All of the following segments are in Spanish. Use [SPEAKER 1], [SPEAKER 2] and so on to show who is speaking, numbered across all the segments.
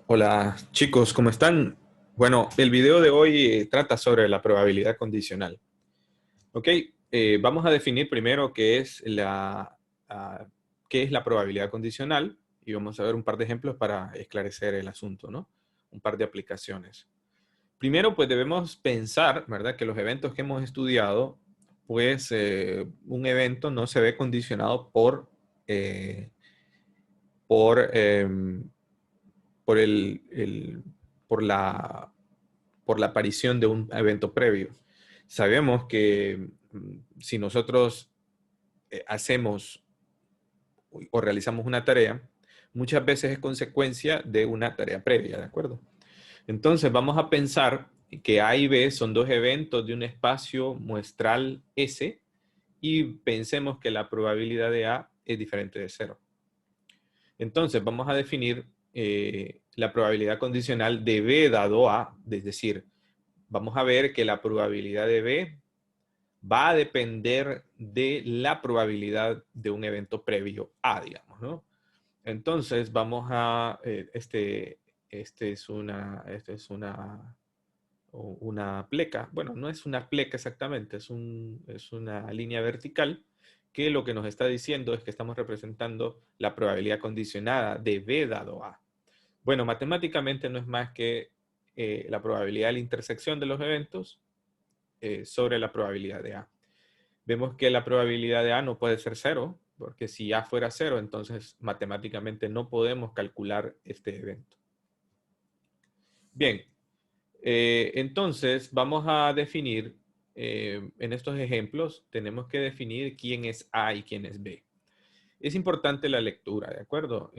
[SPEAKER 1] Hola chicos, ¿cómo están? Bueno, el video de hoy trata sobre la probabilidad condicional. Ok, vamos a definir primero ah, qué es la probabilidad condicional y vamos a ver un par de ejemplos para esclarecer el asunto, ¿no? Un par de aplicaciones. Primero, pues debemos pensar, ¿verdad? Que los eventos que hemos estudiado, pues un evento no se ve condicionado eh, por, em, por por por la aparición de un evento previo. Sabemos que si nosotros hacemos o realizamos una tarea, muchas veces es consecuencia de una tarea previa, ¿de acuerdo? Entonces vamos a pensar que A y B son dos eventos de un espacio muestral S y pensemos que la probabilidad de A es diferente de cero. Entonces vamos a definir la probabilidad condicional de B dado A, es decir, vamos a ver que la probabilidad de B va a depender de la probabilidad de un evento previo A, digamos, ¿no? Entonces vamos a, este es una pleca. Bueno, no es una pleca exactamente, es una línea vertical que lo que nos está diciendo es que estamos representando la probabilidad condicionada de B dado A. Bueno, matemáticamente no es más que la probabilidad de la intersección de los eventos sobre la probabilidad de A. Vemos que la probabilidad de A no puede ser cero, porque si A fuera cero, entonces matemáticamente no podemos calcular este evento. Bien, entonces vamos a definir, en estos ejemplos, tenemos que definir quién es A y quién es B. Es importante la lectura, ¿de acuerdo?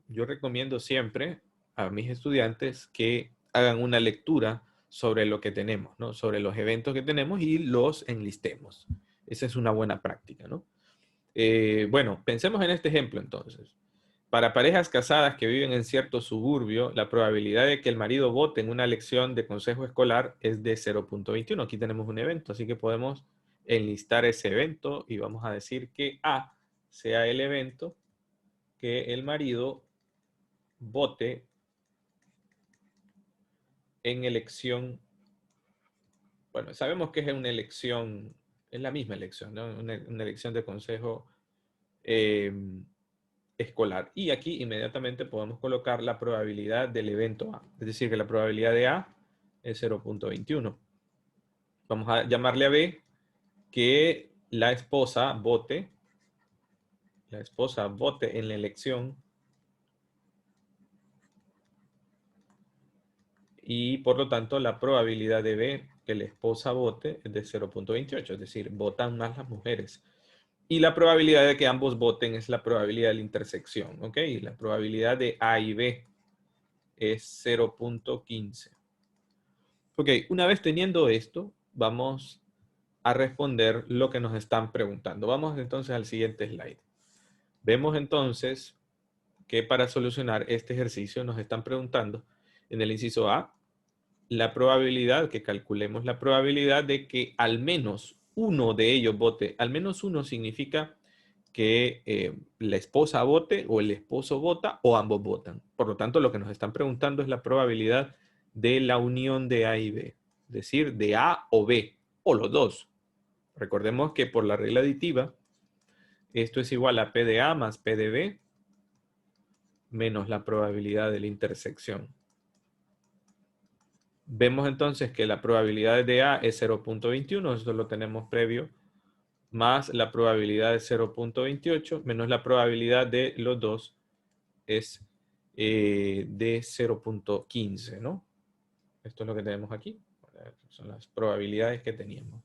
[SPEAKER 1] Yo recomiendo siempre a mis estudiantes que hagan una lectura sobre lo que tenemos, ¿no? Sobre los eventos que tenemos y los enlistemos. Esa es una buena práctica, ¿no? Bueno, pensemos en este ejemplo entonces. Para parejas casadas que viven en cierto suburbio, la probabilidad de que el marido vote en una lección de consejo escolar es de 0.21. Aquí tenemos un evento, así que podemos enlistar ese evento y vamos a decir que A sea el evento que el marido vote en elección. Bueno, sabemos que es una elección, es la misma elección, ¿no? Una elección de consejo eh, escolar. Y aquí inmediatamente podemos colocar la probabilidad del evento A. Es decir, que la probabilidad de A es 0.21. Vamos a llamarle a B que la esposa vote en la elección y por lo tanto la probabilidad de B que la esposa vote es de 0.28, es decir, votan más las mujeres. Y la probabilidad de que ambos voten es la probabilidad de la intersección, ¿ok? La probabilidad de A y B es 0.15. Ok, una vez teniendo esto, vamos a responder lo que nos están preguntando. Vamos entonces al siguiente slide. Vemos entonces que para solucionar este ejercicio nos están preguntando en el inciso A, la probabilidad, que calculemos la probabilidad de que al menos uno de ellos vote. Al menos uno significa que la esposa vote o el esposo vota o ambos votan. Por lo tanto, lo que nos están preguntando es la probabilidad de la unión de A y B, es decir, de A o B, o los dos. Recordemos que por la regla aditiva, esto es igual a P de A más P de B menos la probabilidad de la intersección. Vemos entonces que la probabilidad de A es 0.21, esto lo tenemos previo, más la probabilidad de 0.28 menos la probabilidad de los dos es de 0.15, ¿no? Esto es lo que tenemos aquí. Son las probabilidades que teníamos.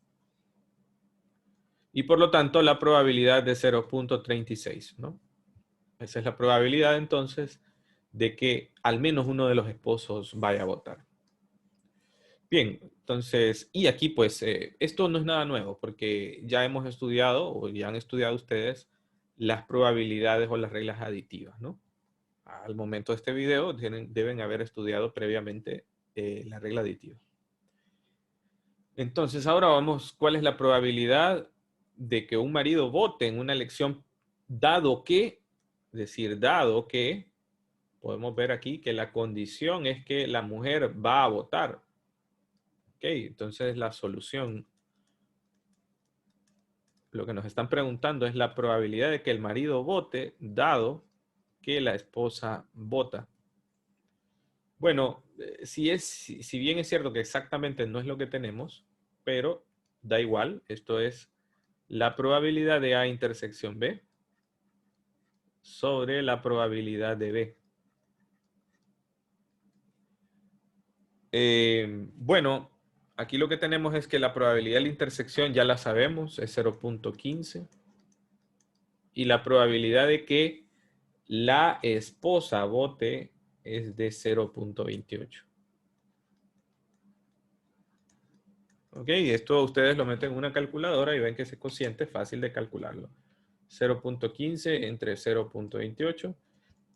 [SPEAKER 1] Y por lo tanto, la probabilidad de 0.36, ¿no? Esa es la probabilidad entonces de que al menos uno de los esposos vaya a votar. Bien, entonces, y aquí pues esto no es nada nuevo porque ya hemos estudiado o ya han estudiado ustedes las probabilidades o las reglas aditivas, ¿no? Al momento de este video deben haber estudiado previamente la regla aditiva. Entonces ahora vamos, ¿cuál es la probabilidad de que un marido vote en una elección dado que, es decir, dado que podemos ver aquí que la condición es que la mujer va a votar. Ok, entonces la solución, lo que nos están preguntando es la probabilidad de que el marido vote, dado que la esposa vota. Bueno, si bien es cierto que exactamente no es lo que tenemos, pero da igual, esto es la probabilidad de A intersección B sobre la probabilidad de B. Bueno, aquí lo que tenemos es que la probabilidad de la intersección ya la sabemos, es 0.15. Y la probabilidad de que la esposa vote es de 0.28. Ok, esto ustedes lo meten en una calculadora y ven que ese cociente es fácil de calcularlo. 0.15 entre 0.28.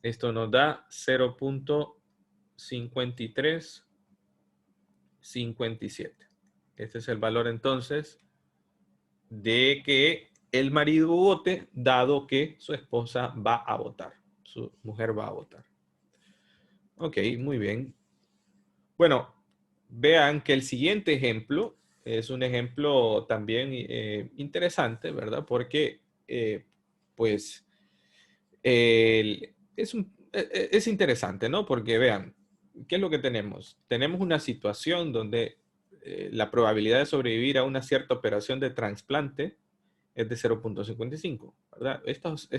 [SPEAKER 1] Esto nos da 0.5357. Este es el valor entonces de que el marido vote, dado que su esposa va a votar. Su mujer va a votar. Ok, muy bien. Bueno, vean que el siguiente ejemplo es un ejemplo también interesante, ¿verdad? Porque, pues, es interesante, ¿no? Porque vean, ¿qué es lo que tenemos? Tenemos una situación donde la probabilidad de sobrevivir a una cierta operación de trasplante es de 0.55, ¿verdad? Estas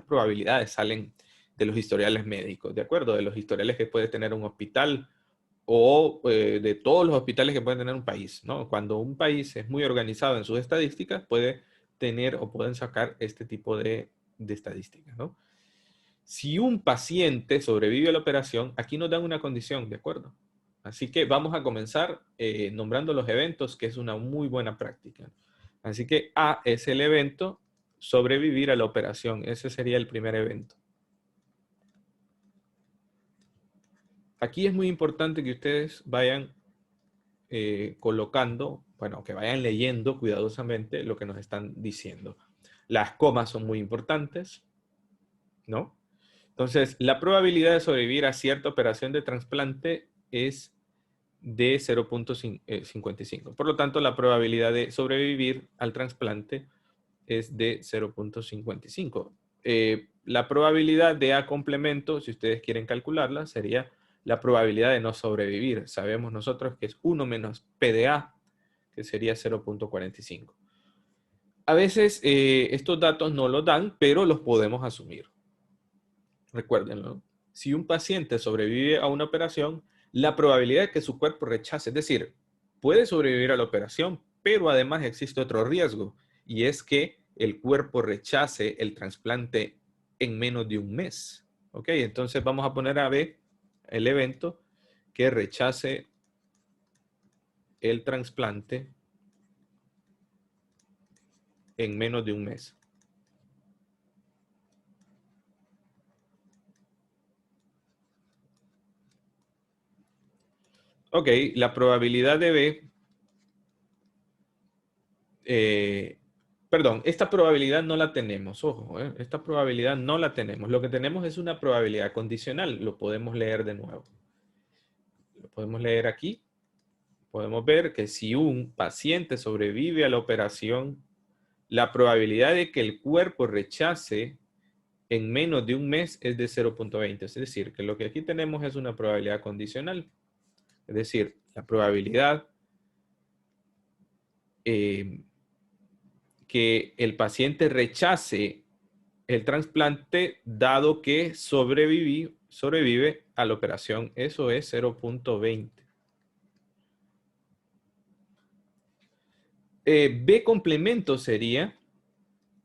[SPEAKER 1] probabilidades salen de los historiales médicos, ¿de acuerdo? De los historiales que puede tener un hospital o de todos los hospitales que puede tener un país, ¿no? Cuando un país es muy organizado en sus estadísticas, puede tener o pueden sacar este tipo de estadísticas, ¿no? Si un paciente sobrevive a la operación, aquí nos dan una condición, ¿de acuerdo? Así que vamos a comenzar nombrando los eventos, que es una muy buena práctica. Así que A es el evento, sobrevivir a la operación. Ese sería el primer evento. Aquí es muy importante que ustedes vayan colocando, bueno, que vayan leyendo cuidadosamente lo que nos están diciendo. Las comas son muy importantes, ¿no? Entonces, la probabilidad de sobrevivir a cierta operación de trasplante es de 0.55. Por lo tanto, la probabilidad de sobrevivir al trasplante es de 0.55. La probabilidad de A complemento, si ustedes quieren calcularla, sería la probabilidad de no sobrevivir. Sabemos nosotros que es 1 menos P de A, que sería 0.45. A veces estos datos no los dan, pero los podemos asumir. Recuérdenlo. Si un paciente sobrevive a una operación, la probabilidad de que su cuerpo rechace, es decir, puede sobrevivir a la operación, pero además existe otro riesgo, y es que el cuerpo rechace el trasplante en menos de un mes. ¿Ok? Entonces vamos a poner a B el evento que rechace el trasplante en menos de un mes. Ok, la probabilidad de B, perdón, esta probabilidad no la tenemos, ojo, esta probabilidad no la tenemos. Lo que tenemos es una probabilidad condicional, lo podemos leer de nuevo. Lo podemos leer aquí. Podemos ver que si un paciente sobrevive a la operación, la probabilidad de que el cuerpo rechace en menos de un mes es de 0.20. Es decir, que lo que aquí tenemos es una probabilidad condicional. Es decir, la probabilidad que el paciente rechace el trasplante dado que sobrevive a la operación. Eso es 0.20. B complemento sería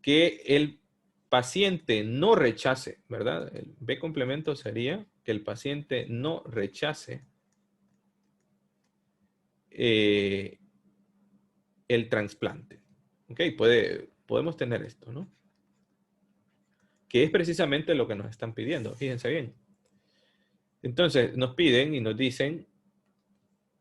[SPEAKER 1] que el paciente no rechace, ¿verdad? El B complemento sería que el paciente no rechace el trasplante. ¿Ok? Podemos tener esto, ¿no? Que es precisamente lo que nos están pidiendo. Fíjense bien. Entonces, nos piden y nos dicen,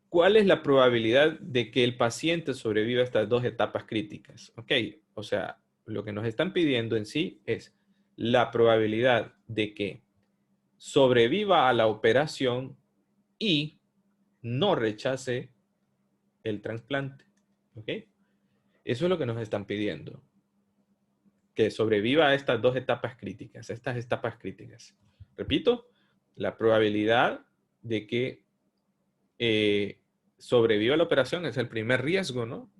[SPEAKER 1] ¿cuál es la probabilidad de que el paciente sobreviva a estas dos etapas críticas? ¿Ok? O sea, lo que nos están pidiendo en sí es la probabilidad de que sobreviva a la operación y no rechace el trasplante. ¿Ok? Eso es lo que nos están pidiendo. Que sobreviva a estas dos etapas críticas, estas etapas críticas. Repito, la probabilidad de que sobreviva la operación es el primer riesgo, ¿no?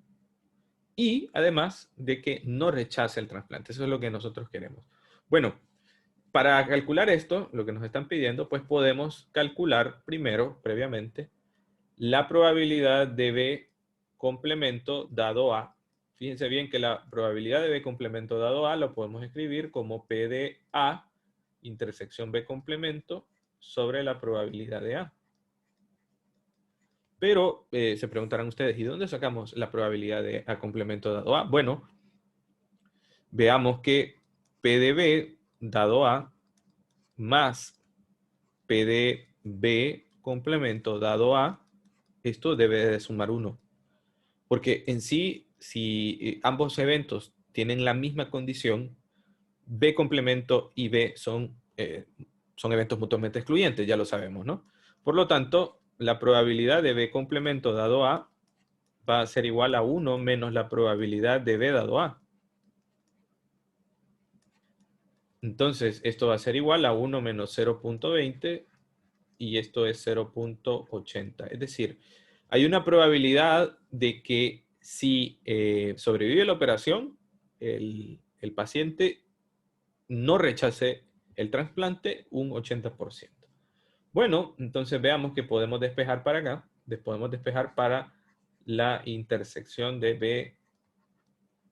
[SPEAKER 1] Y además de que no rechace el trasplante. Eso es lo que nosotros queremos. Bueno, para calcular esto, lo que nos están pidiendo, pues podemos calcular primero, previamente, la probabilidad de B complemento dado A. Fíjense bien que la probabilidad de B complemento dado A lo podemos escribir como P de A intersección B complemento sobre la probabilidad de A. Pero se preguntarán ustedes, ¿y dónde sacamos la probabilidad de A complemento dado A? Bueno, veamos que P de B dado A más P de B complemento dado A, esto debe de sumar 1. Porque en sí, si ambos eventos tienen la misma condición, B complemento y B son eventos mutuamente excluyentes, ya lo sabemos, ¿no? Por lo tanto, la probabilidad de B complemento dado A va a ser igual a 1 menos la probabilidad de B dado A. Entonces, esto va a ser igual a 1 menos 0.20 y esto es 0.80. Es decir, hay una probabilidad de que si sobrevive la operación, el paciente no rechace el trasplante un 80%. Bueno, entonces veamos que podemos despejar para acá, podemos despejar para la intersección de B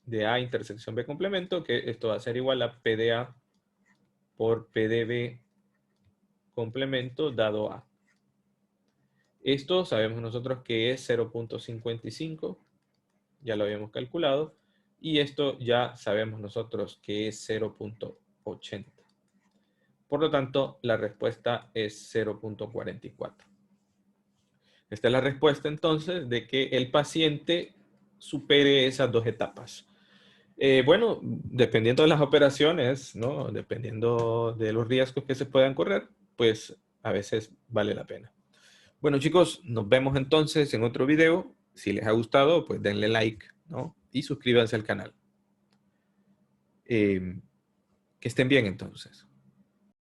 [SPEAKER 1] de A intersección B complemento, que esto va a ser igual a P de A por P de B complemento dado A. Esto sabemos nosotros que es 0.55, ya lo habíamos calculado, y esto ya sabemos nosotros que es 0.80. Por lo tanto, la respuesta es 0.44. Esta es la respuesta entonces de que el paciente supere esas dos etapas. Bueno, dependiendo de las operaciones, ¿no? Dependiendo de los riesgos que se puedan correr, pues a veces vale la pena. Bueno, chicos, nos vemos entonces en otro video. Si les ha gustado, pues denle like, ¿no? Y suscríbanse al canal. Que estén bien entonces.